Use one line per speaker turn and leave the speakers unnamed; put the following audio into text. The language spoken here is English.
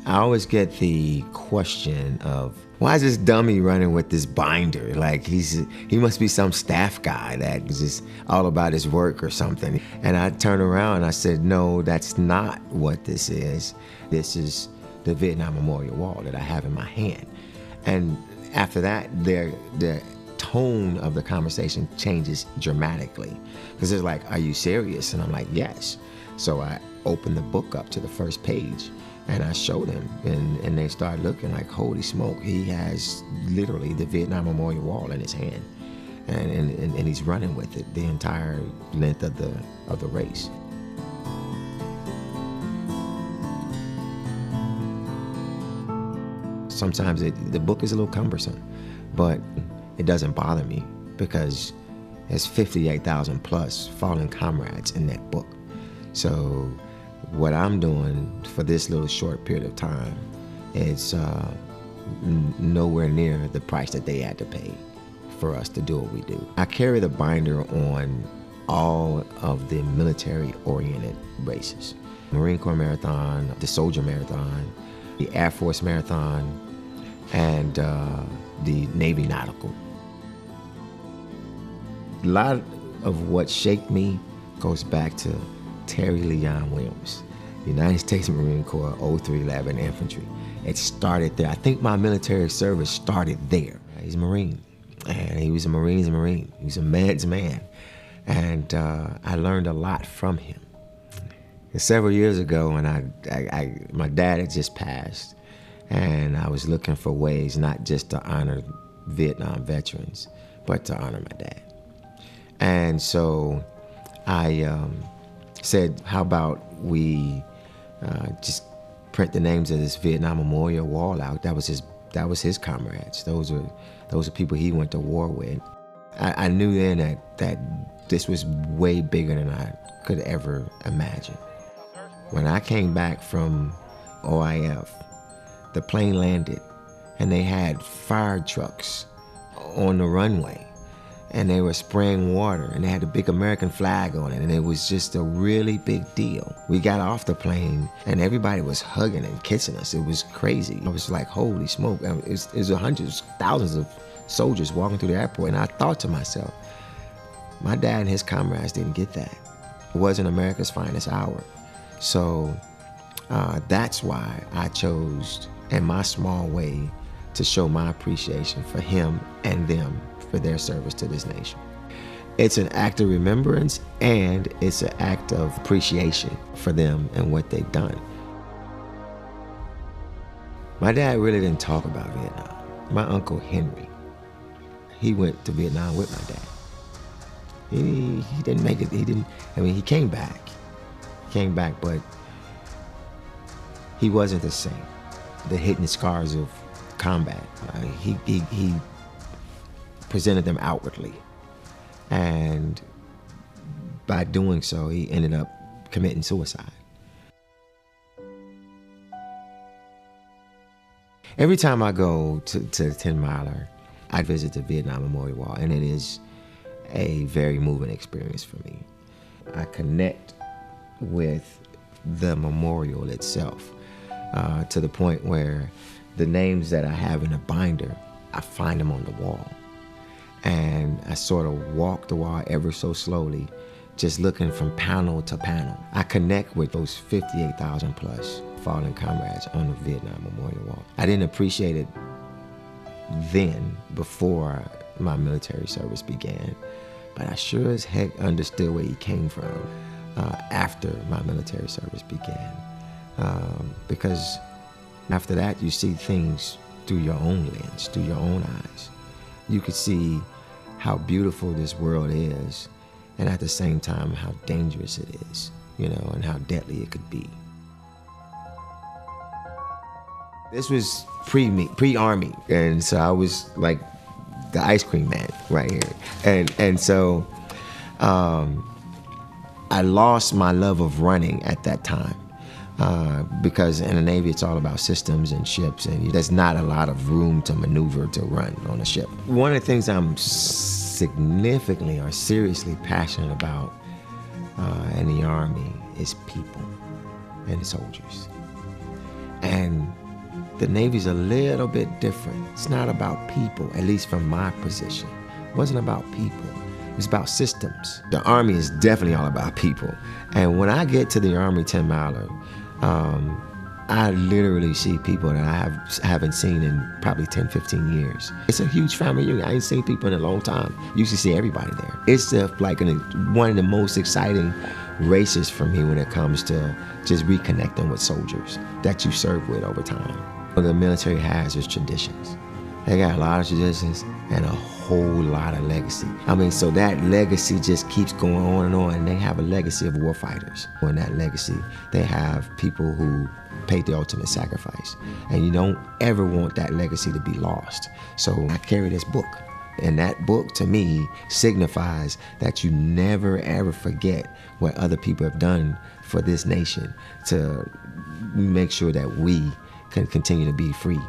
I always get the question of, why is this dummy running with this binder? Like he must be some staff guy that is just all about his work or something. And I turned around and I said, no, that's not what this is. This is the Vietnam Memorial Wall that I have in my hand. And after that, the tone of the conversation changes dramatically. Because it's like, are you serious? And I'm like, yes. So I opened the book up to the first page and I showed him, and they started looking like, holy smoke, he has literally the Vietnam Memorial Wall in his hand. And he's running with it the entire length of the race. Sometimes the book is a little cumbersome, but it doesn't bother me because there's 58,000 plus fallen comrades in that book. So what I'm doing for this little short period of time is nowhere near the price that they had to pay for us to do what we do. I carry the binder on all of the military-oriented races. Marine Corps Marathon, the Soldier Marathon, the Air Force Marathon, and the Navy Nautical. A lot of what shaped me goes back to Terry Leon Williams, United States Marine Corps 0311 Infantry. It started there. I think my military service started there. He's a Marine, and he was a Marine's Marine. He was a man's man, and I learned a lot from him. And several years ago, when my dad had just passed, and I was looking for ways not just to honor Vietnam veterans, but to honor my dad. And so I said, how about we just print the names of this Vietnam Memorial Wall out? That was his comrades. Those are people he went to war with. I knew then that this was way bigger than I could ever imagine. When I came back from OIF, the plane landed and they had fire trucks on the runway and they were spraying water and they had a big American flag on it, and it was just a really big deal. We got off the plane and everybody was hugging and kissing us. It was crazy. I was like, holy smoke. It was hundreds, thousands of soldiers walking through the airport, and I thought to myself, my dad and his comrades didn't get that. It wasn't America's finest hour. So that's why I chose, in my small way, to show my appreciation for him and them for their service to this nation. It's an act of remembrance, and it's an act of appreciation for them and what they've done. My dad really didn't talk about Vietnam. My Uncle Henry, he went to Vietnam with my dad. He didn't make it, he came back. But he wasn't the same. The hidden scars of combat, he presented them outwardly. And by doing so, he ended up committing suicide. Every time I go to the 10 Miler, I visit the Vietnam Memorial Wall, and it is a very moving experience for me. I connect with the memorial itself to the point where the names that I have in a binder, I find them on the wall. And I sort of walk the wall ever so slowly, just looking from panel to panel. I connect with those 58,000 plus fallen comrades on the Vietnam Memorial Wall. I didn't appreciate it then, before my military service began, but I sure as heck understood where he came from after my military service began. Because after that, you see things through your own lens, through your own eyes. You could see how beautiful this world is, and at the same time, how dangerous it is, and how deadly it could be. This was pre-Army, and so I was like the ice cream man right here. And so I lost my love of running at that time. Because in the Navy, it's all about systems and ships, and there's not a lot of room to maneuver to run on a ship. One of the things I'm significantly or seriously passionate about in the Army is people and soldiers. And The Navy's a little bit different. It's not about people, at least from my position. It wasn't about people. It's about systems. The Army is definitely all about people. And when I get to the Army 10 Miler, I literally see people that I haven't seen in probably 10, 15 years. It's a huge family reunion. I ain't seen people in a long time. You used to see everybody there. It's like one of the most exciting races for me when it comes to just reconnecting with soldiers that you serve with over time. What the military has is traditions. They got a lot of traditions and a whole lot of legacy. I mean, so that legacy just keeps going on and on, and they have a legacy of war fighters. In that legacy, they have people who paid the ultimate sacrifice. And you don't ever want that legacy to be lost. So I carry this book. And that book, to me, signifies that you never, ever forget what other people have done for this nation to make sure that we can continue to be free.